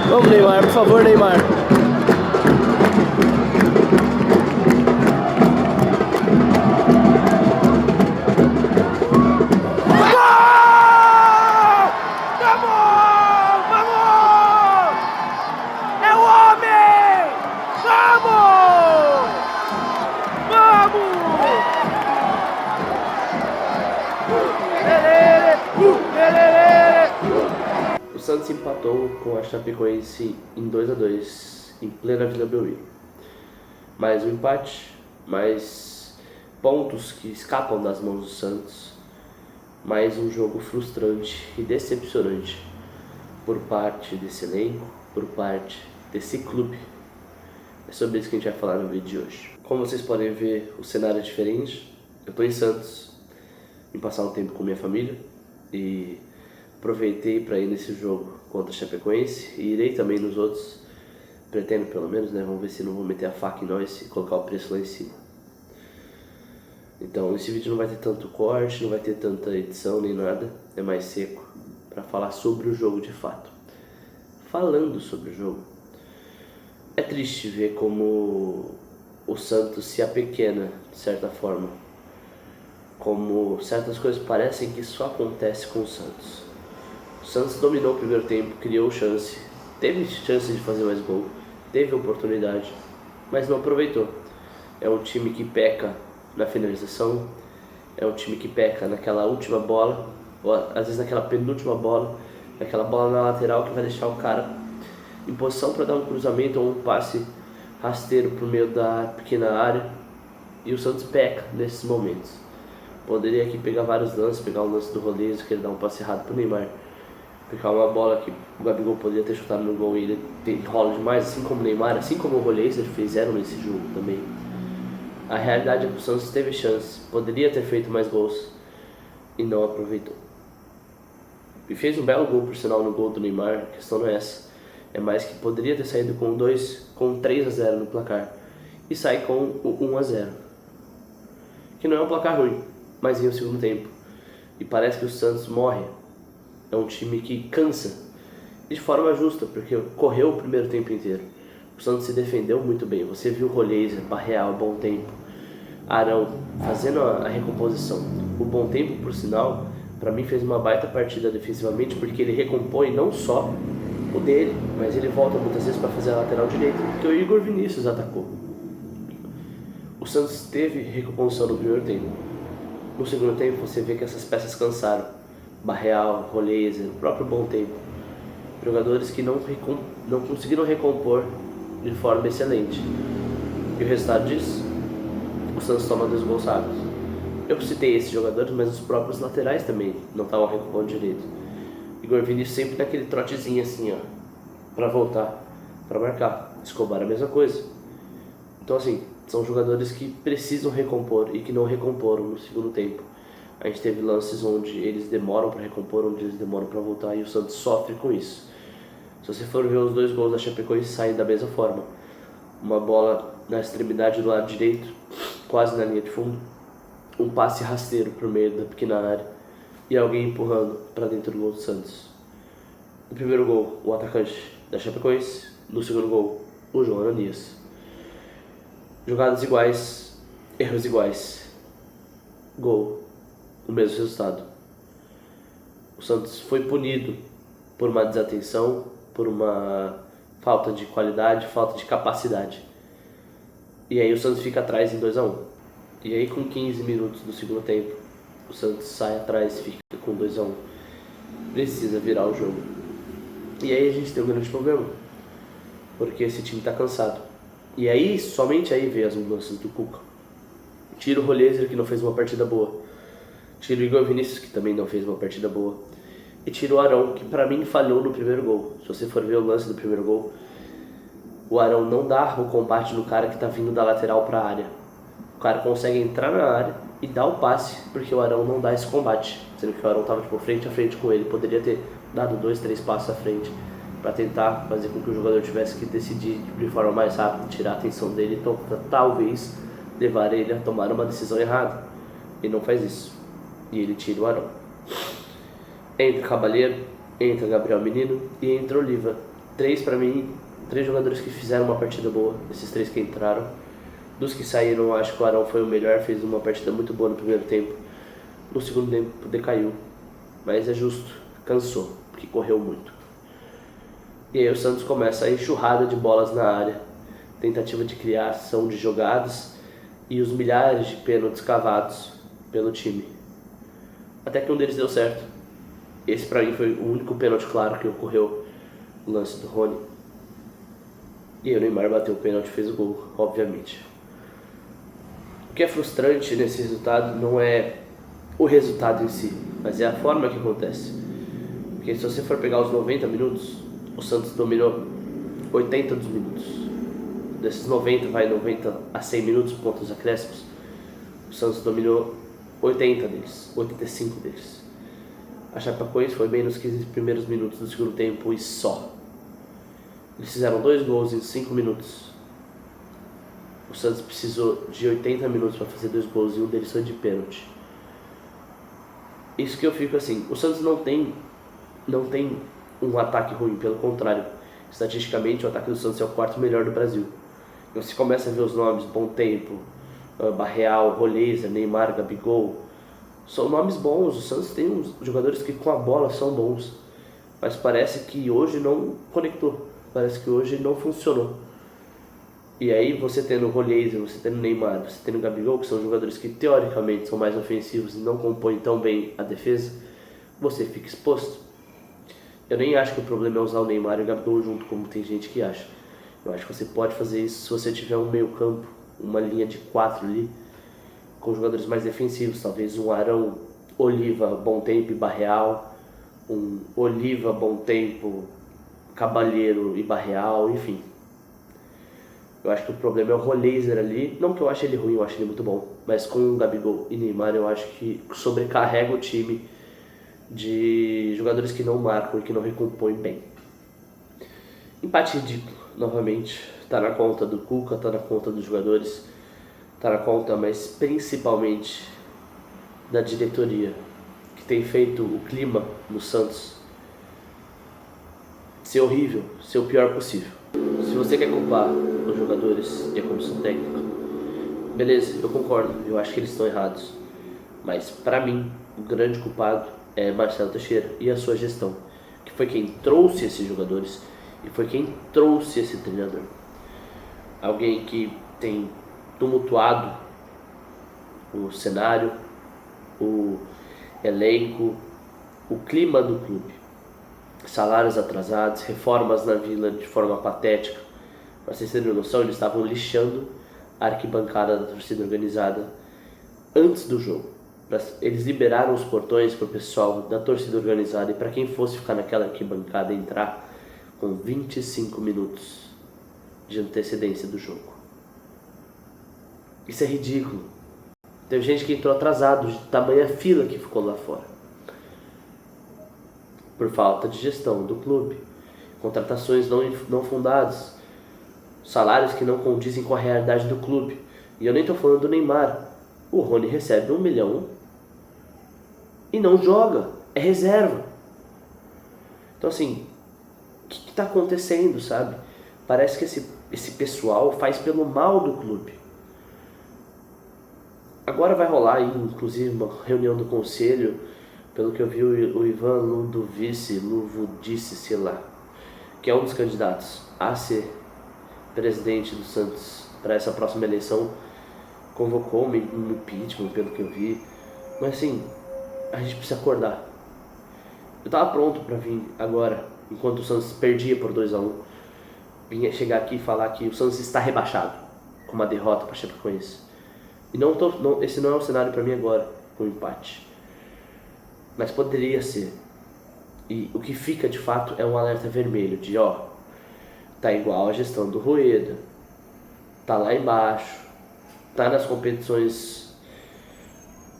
Vamos, Neymar, por favor, Neymar. O Santos empatou com a Chapecoense em 2-2 em plena Vila Belmiro. Mais um empate, mais pontos que escapam das mãos do Santos, mais um jogo frustrante e decepcionante por parte desse elenco, por parte desse clube. É sobre isso que a gente vai falar no vídeo de hoje. Como vocês podem ver, o cenário é diferente. Eu estou em Santos, vim passar um tempo com minha família e aproveitei para ir nesse jogo contra a Chapecoense e irei também nos outros. Pretendo pelo menos, né? Vamos ver se não vou meter a faca em nós e colocar o preço lá em cima. Então esse vídeo não vai ter tanto corte, não vai ter tanta edição nem nada. É mais seco para falar sobre o jogo de fato. Falando sobre o jogo, é triste ver como o Santos se apequena de certa forma. Como certas coisas parecem que só acontece com o Santos. O Santos dominou o primeiro tempo, criou chance, teve chance de fazer mais gol, teve oportunidade, mas não aproveitou. É um time que peca na finalização, é um time que peca naquela última bola, ou às vezes naquela penúltima bola, naquela bola na lateral que vai deixar o cara em posição para dar um cruzamento ou um passe rasteiro por meio da pequena área, e o Santos peca nesses momentos. Poderia aqui pegar vários lances, pegar o lance do Rolês, que ele dá um passe errado pro Neymar, pegar uma bola que o Gabigol poderia ter chutado no gol e ele enrola demais, assim como o Neymar, assim como o Rolês, eles fizeram nesse jogo também. A realidade é que o Santos teve chance, poderia ter feito mais gols e não aproveitou. E fez um belo gol, por sinal, no gol do Neymar. A questão não é essa, é mais que poderia ter saído com 3-0 no placar e sair com o 1-0, que não é um placar ruim, mas em o segundo tempo. E parece que o Santos morre. É um time que cansa de forma justa, porque correu o primeiro tempo inteiro. O Santos se defendeu muito bem. Você viu o Rolês, Barreal, Bom Tempo, Arão fazendo a recomposição. O Bom Tempo, por sinal, para mim fez uma baita partida defensivamente, porque ele recompõe não só o dele, mas ele volta muitas vezes para fazer a lateral direita, porque o Igor Vinícius atacou. O Santos teve recomposição no primeiro tempo. No segundo tempo você vê que essas peças cansaram. Barreal, Rolês, o próprio Bom Tempo. Jogadores que não conseguiram recompor de forma excelente. E o resultado disso? O Santos toma 2 gols rápidos. Eu citei esses jogadores, mas os próprios laterais também não estavam recompondo direito. Igor Vinícius sempre naquele trotezinho assim, ó, para voltar, para marcar. Escobar a mesma coisa. Então assim, são jogadores que precisam recompor e que não recomporam no segundo tempo. A gente teve lances onde eles demoram para recompor, onde eles demoram para voltar, e o Santos sofre com isso. Se você for ver os 2 gols da Chapecoense, saem da mesma forma. Uma bola na extremidade do lado direito, quase na linha de fundo, um passe rasteiro por meio da pequena área e alguém empurrando para dentro do gol do Santos. No primeiro gol, o atacante da Chapecoense. No segundo gol, o João Ananias. Jogadas iguais, erros iguais, gol, o mesmo resultado. O Santos foi punido por uma desatenção, por uma falta de qualidade, falta de capacidade. E aí o Santos fica atrás em 2-1. E aí com 15 minutos do segundo tempo, o Santos sai atrás e fica com 2-1. Precisa virar o jogo. E aí a gente tem um grande problema, porque esse time está cansado. E aí, somente aí vê as mudanças do Cuca. Tira o Rolês, que não fez uma partida boa. Tira o Igor Vinícius, que também não fez uma partida boa. E tira o Arão, que pra mim falhou no primeiro gol. Se você for ver o lance do primeiro gol, o Arão não dá o combate no cara que tá vindo da lateral pra área. O cara consegue entrar na área e dar o passe, porque o Arão não dá esse combate. Sendo que o Arão tava frente a frente com ele. Poderia ter dado 2, 3 passos à frente para tentar fazer com que o jogador tivesse que decidir de forma mais rápida, tirar a atenção dele, então talvez levar ele a tomar uma decisão errada. Ele não faz isso. E ele tira o Arão. Entra Cavaleiro, entra Gabriel Menino e entra Oliva. Para mim, 3 jogadores que fizeram uma partida boa, esses 3 que entraram. Dos que saíram, acho que o Arão foi o melhor, fez uma partida muito boa no primeiro tempo. No segundo tempo decaiu, mas é justo, cansou, porque correu muito. E aí o Santos começa a enxurrada de bolas na área, tentativa de criação de jogadas e os milhares de pênaltis cavados pelo time. Até que um deles deu certo. Esse pra mim foi o único pênalti claro que ocorreu, o lance do Rony. E aí o Neymar bateu o pênalti e fez o gol, obviamente. O que é frustrante nesse resultado não é o resultado em si, mas é a forma que acontece. Porque se você for pegar os 90 minutos, o Santos dominou 80 dos minutos. Desses 90 a 100 minutos, pontos acréscimos. O Santos dominou 80 deles, 85 deles. A Chapecoense foi bem nos 15 primeiros minutos do segundo tempo e só. Eles fizeram 2 gols em 5 minutos. O Santos precisou de 80 minutos para fazer 2 gols e um deles foi de pênalti. Isso que eu fico assim, o Santos não tem um ataque ruim, pelo contrário. Estatisticamente, o ataque do Santos é o 4º melhor do Brasil. E você começa a ver os nomes, Bom Tempo, Barreal, Roleza, Neymar, Gabigol. São nomes bons, o Santos tem uns jogadores que com a bola são bons. Mas parece que hoje não conectou, parece que hoje não funcionou. E aí você tendo o Roleza, você tendo o Neymar, você tendo o Gabigol, que são jogadores que teoricamente são mais ofensivos e não compõem tão bem a defesa, você fica exposto. Eu nem acho que o problema é usar o Neymar e o Gabigol junto, como tem gente que acha. Eu acho que você pode fazer isso se você tiver um meio campo, uma linha de 4 ali, com jogadores mais defensivos, talvez um Arão, Oliva, Bom Tempo e Barreal, um Oliva, Bom Tempo, Cabalheiro e Barreal, enfim. Eu acho que o problema é o Roleza ali, não que eu ache ele ruim, eu acho ele muito bom, mas com o Gabigol e Neymar eu acho que sobrecarrega o time de jogadores que não marcam e que não recompõem bem. Empate ridículo, novamente, tá na conta do Cuca, tá na conta dos jogadores, tá na conta, mas principalmente da diretoria, que tem feito o clima no Santos ser horrível, ser o pior possível. Se você quer culpar os jogadores e a comissão técnica, beleza, eu concordo, eu acho que eles estão errados. Mas pra mim, o grande culpado é Marcelo Teixeira e a sua gestão, que foi quem trouxe esses jogadores e foi quem trouxe esse treinador. Alguém que tem tumultuado o cenário, o elenco, o clima do clube. Salários atrasados, reformas na Vila de forma patética. Para vocês terem noção, eles estavam lixando a arquibancada da torcida organizada antes do jogo. Eles liberaram os portões para o pessoal da torcida organizada e para quem fosse ficar naquela arquibancada entrar com 25 minutos de antecedência do jogo. Isso é ridículo. Teve gente que entrou atrasado, de tamanha fila que ficou lá fora. Por falta de gestão do clube, contratações não fundadas, salários que não condizem com a realidade do clube. E eu nem estou falando do Neymar. O Rony recebe 1 milhão e não joga, é reserva. Então assim, o que está acontecendo, sabe? Parece que esse pessoal faz pelo mal do clube. Agora vai rolar, inclusive, uma reunião do conselho. Pelo que eu vi, o Ivan Ludovici, sei lá, que é um dos candidatos a ser presidente do Santos para essa próxima eleição, convocou um impeachment, pelo que eu vi. Mas assim, a gente precisa acordar. Eu tava pronto para vir agora, enquanto o Santos perdia por 2-1, vinha chegar aqui e falar que o Santos está rebaixado com uma derrota para a Chapecoense. E esse não é o cenário para mim agora, com o empate. Mas poderia ser. E o que fica de fato é um alerta vermelho de tá igual a gestão do Rueda, tá lá embaixo, tá nas competições,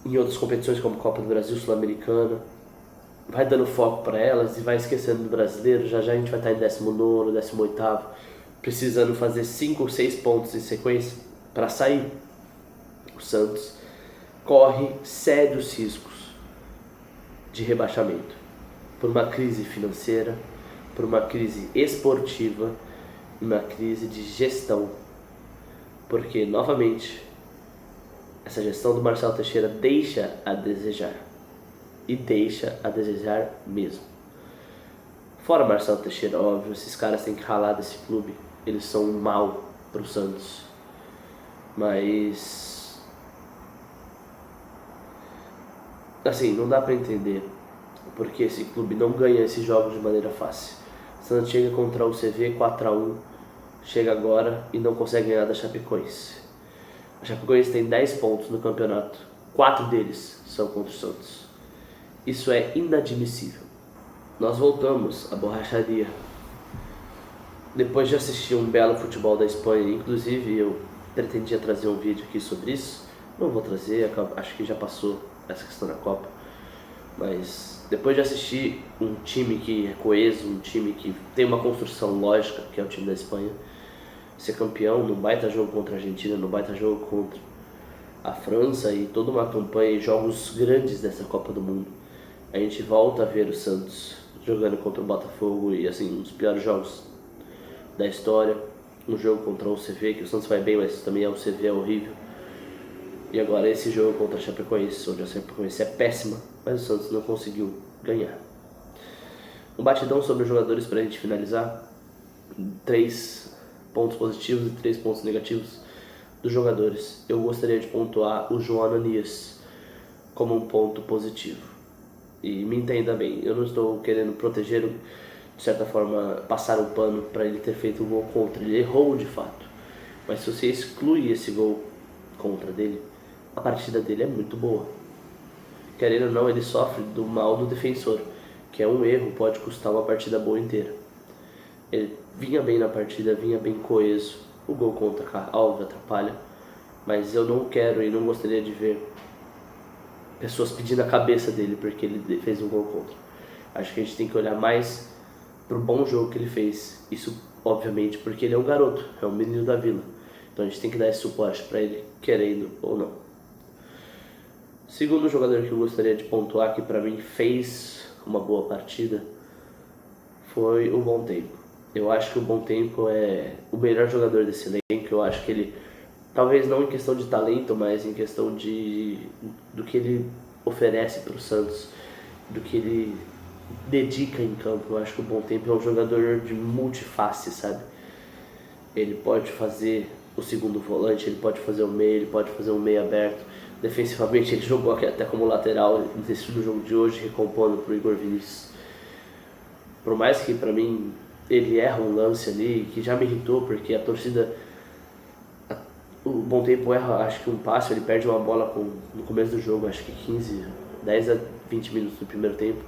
em outras competições como Copa do Brasil, Sul-Americana, vai dando foco para elas e vai esquecendo do brasileiro. Já já a gente vai estar em 19º, 18º, precisando fazer 5 ou 6 pontos em sequência para sair. O Santos corre sérios riscos de rebaixamento, por uma crise financeira, por uma crise esportiva e uma crise de gestão. Porque, novamente, essa gestão do Marcelo Teixeira deixa a desejar. E deixa a desejar mesmo. Fora Marcelo Teixeira, óbvio, esses caras têm que ralar desse clube. Eles são um mal pro Santos. Mas... assim, não dá pra entender porque esse clube não ganha esses jogos de maneira fácil. O Santos chega contra o CV 4-1, chega agora e não consegue ganhar da Chapecoense. A Chapecoense tem 10 pontos no campeonato, 4 deles são contra o Santos. Isso é inadmissível. Nós voltamos à borracharia. Depois de assistir um belo futebol da Espanha, inclusive eu pretendia trazer um vídeo aqui sobre isso, não vou trazer, acho que já passou essa questão da Copa, mas depois de assistir um time que é coeso, um time que tem uma construção lógica, que é o time da Espanha, ser campeão num baita jogo contra a Argentina, num baita jogo contra a França e toda uma campanha e jogos grandes dessa Copa do Mundo, a gente volta a ver o Santos jogando contra o Botafogo e assim, um dos piores jogos da história, um jogo contra o CV, que o Santos vai bem, mas também o CV é horrível. E agora esse jogo contra a Chapecoense, onde a Chapecoense é péssima, mas o Santos não conseguiu ganhar. Um batidão sobre os jogadores para a gente finalizar. 3 pontos positivos e 3 pontos negativos dos jogadores. Eu gostaria de pontuar o João Ananias como um ponto positivo. E me entenda bem, eu não estou querendo proteger, de certa forma, passar um pano para ele ter feito um gol contra. Ele errou de fato. Mas se você exclui esse gol contra dele, a partida dele é muito boa. Querendo ou não, ele sofre do mal do defensor, que é um erro, pode custar uma partida boa inteira. Ele vinha bem na partida, vinha bem coeso. O gol contra, óbvio, atrapalha. Mas eu não quero e não gostaria de ver pessoas pedindo a cabeça dele porque ele fez um gol contra. Acho que a gente tem que olhar mais pro bom jogo que ele fez. Isso, obviamente, porque ele é um garoto, é um menino da vila. Então a gente tem que dar esse suporte para ele, querendo ou não. Segundo jogador que eu gostaria de pontuar, que para mim fez uma boa partida, foi o Bom Tempo. Eu acho que o Bom Tempo é o melhor jogador desse elenco. Eu acho que ele, talvez não em questão de talento, mas em questão do que ele oferece para o Santos, do que ele dedica em campo. Eu acho que o Bom Tempo é um jogador de multiface, sabe? Ele pode fazer o segundo volante, ele pode fazer o meio, ele pode fazer um meio aberto. Defensivamente ele jogou aqui até como lateral no jogo de hoje, recompondo pro Igor Vinícius. Por mais que pra mim ele erra um lance ali, que já me irritou, porque a torcida, o Bom Tempo erra, acho que um passe, ele perde uma bola no começo do jogo, acho que 10 a 20 minutos do primeiro tempo.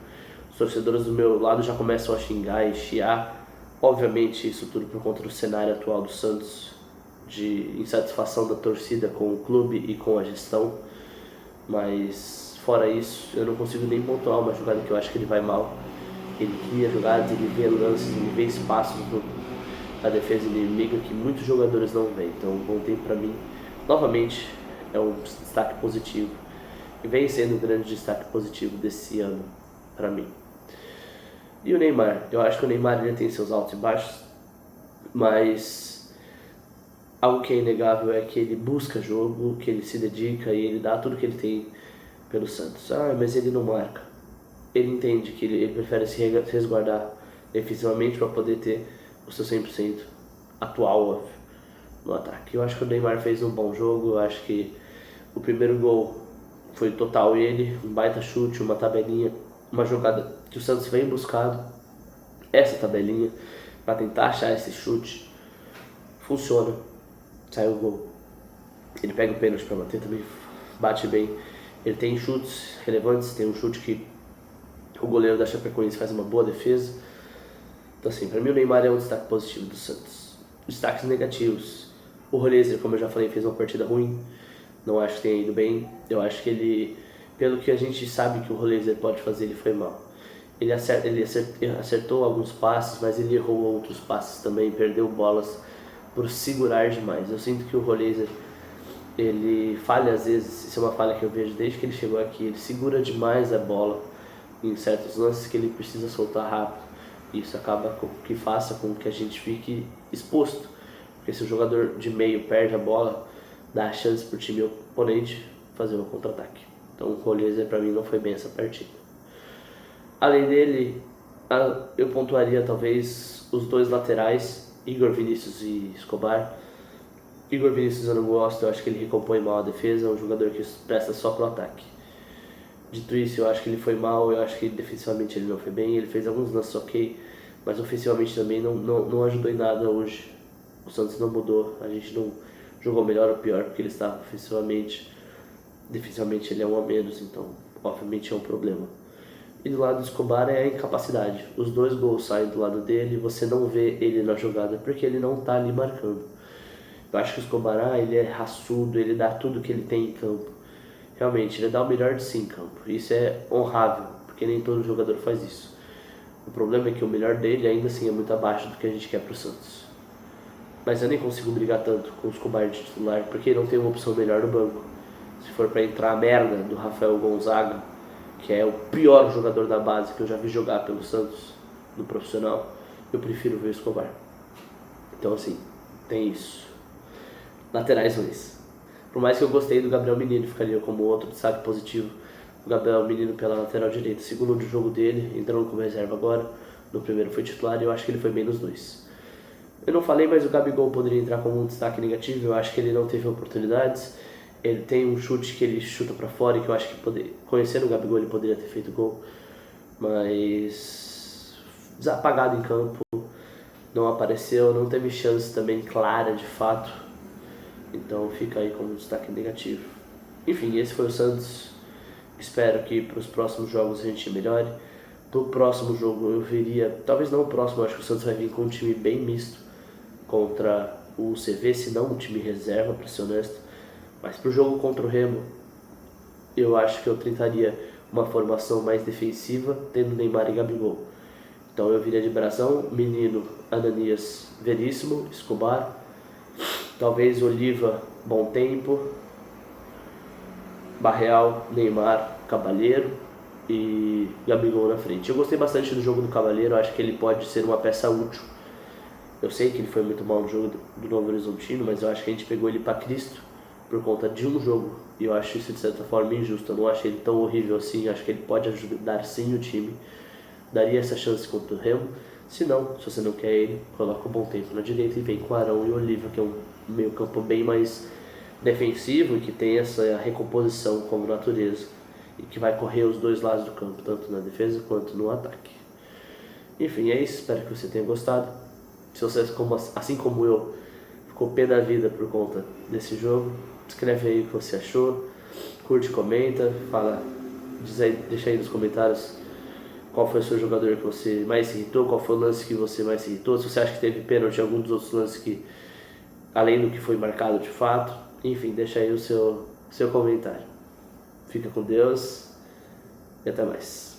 Os torcedores do meu lado já começam a xingar e chiar. Obviamente isso tudo por conta do cenário atual do Santos, de insatisfação da torcida com o clube e com a gestão, mas fora isso eu não consigo nem pontuar uma jogada que eu acho que ele vai mal. Ele cria jogadas, ele vê lances, ele vê espaços na defesa inimiga que muitos jogadores não veem. Então o Bom Tempo para mim, novamente, é um destaque positivo e vem sendo um grande destaque positivo desse ano para mim. E o Neymar, eu acho que o Neymar ele tem seus altos e baixos, mas algo que é inegável é que ele busca jogo, que ele se dedica e ele dá tudo que ele tem pelo Santos. Mas ele não marca. Ele entende que ele prefere se resguardar defensivamente para poder ter o seu 100% atual, óbvio, no ataque. Eu acho que o Neymar fez um bom jogo. Eu acho que o primeiro gol foi total ele, um baita chute, uma tabelinha, uma jogada que o Santos vem buscado, essa tabelinha, para tentar achar esse chute. Funciona, sai o gol. Ele pega o pênalti para bater também, bate bem. Ele tem chutes relevantes, tem um chute que o goleiro da Chapecoense faz uma boa defesa. Então assim, para mim o Neymar é um destaque positivo do Santos. Destaques negativos: o Rolézer, como eu já falei, fez uma partida ruim, não acho que tenha ido bem. Eu acho que ele, pelo que a gente sabe que o Rolézer pode fazer, ele foi mal. Ele acertou alguns passes, mas ele errou outros passes também, perdeu bolas por segurar demais. Eu sinto que o Rolézer, ele falha às vezes, isso é uma falha que eu vejo desde que ele chegou aqui, ele segura demais a bola em certos lances que ele precisa soltar rápido. Isso acaba que faça com que a gente fique exposto. Porque se o jogador de meio perde a bola, dá a chance para o time oponente fazer um contra-ataque. Então o Colheser para mim não foi bem essa partida. Além dele, eu pontuaria talvez os dois laterais, Igor Vinícius e Escobar. Igor Vinícius eu não gosto, eu acho que ele recompõe mal a defesa, é um jogador que presta só pro ataque. Dito isso, eu acho que ele foi mal, eu acho que defensivamente ele não foi bem, ele fez alguns lances ok, mas ofensivamente também não ajudou em nada hoje. O Santos não mudou, a gente não jogou melhor ou pior porque ele estava ofensivamente. Defensivamente ele é um a menos, então obviamente é um problema. E do lado do Escobar é a incapacidade. Os dois gols saem do lado dele e você não vê ele na jogada porque ele não está ali marcando. Eu acho que o Escobar, ele é raçudo, ele dá tudo que ele tem em campo. Realmente, ele dá o melhor de si em campo. Isso é honrável, porque nem todo jogador faz isso. O problema é que o melhor dele ainda assim é muito abaixo do que a gente quer pro Santos. Mas eu nem consigo brigar tanto com o Escobar de titular, porque ele não tem uma opção melhor no banco. Se for para entrar a merda do Rafael Gonzaga, que é o pior jogador da base que eu já vi jogar pelo Santos, no profissional, eu prefiro ver o Escobar. Então assim, tem isso. Laterais ruins. Por mais que eu gostei do Gabriel Menino, ficaria como outro destaque positivo. O Gabriel Menino pela lateral direita, segundo jogo dele, entrando como reserva agora. No primeiro foi titular e eu acho que ele foi bem nos dois. Eu não falei, mas o Gabigol poderia entrar como um destaque negativo. Eu acho que ele não teve oportunidades. Ele tem um chute que ele chuta para fora e que eu acho que conhecendo o Gabigol ele poderia ter feito gol. Mas desapagado em campo, não apareceu, não teve chance também clara de fato. Então fica aí como destaque negativo. Enfim, esse foi o Santos. Espero que para os próximos jogos a gente melhore. Pro próximo jogo eu veria, talvez não o próximo, eu acho que o Santos vai vir com um time bem misto contra o CV, se não um time reserva, para ser honesto. Mas pro jogo contra o Remo, eu acho que eu tentaria uma formação mais defensiva, tendo Neymar e Gabigol. Então eu viria de Brazão, Menino, Ananias, Veríssimo, Escobar, talvez Oliva, Bom Tempo, Barreal, Neymar, Cabalheiro e Gabigol na frente. Eu gostei bastante do jogo do Cabalheiro, acho que ele pode ser uma peça útil. Eu sei que ele foi muito mal no jogo do Novo Horizontino, mas eu acho que a gente pegou ele para Cristo por conta de um jogo. E eu acho isso de certa forma injusto, eu não acho ele tão horrível assim, acho que ele pode ajudar sim o time. Daria essa chance contra o Remo. Se não, se você não quer ele, coloca o Bom Tempo na direita e vem com Arão e Oliva, que é um meio campo bem mais defensivo e que tem essa recomposição como natureza e que vai correr os dois lados do campo, tanto na defesa quanto no ataque. Enfim, é isso, espero que você tenha gostado. Se você, assim como eu, ficou pé da vida por conta desse jogo, escreve aí o que você achou, curte, comenta, fala, deixa aí nos comentários qual foi o seu jogador que você mais se irritou, qual foi o lance que você mais se irritou, se você acha que teve pênalti em algum dos outros lances que, além do que foi marcado de fato. Enfim, deixa aí o seu comentário. Fica com Deus e até mais.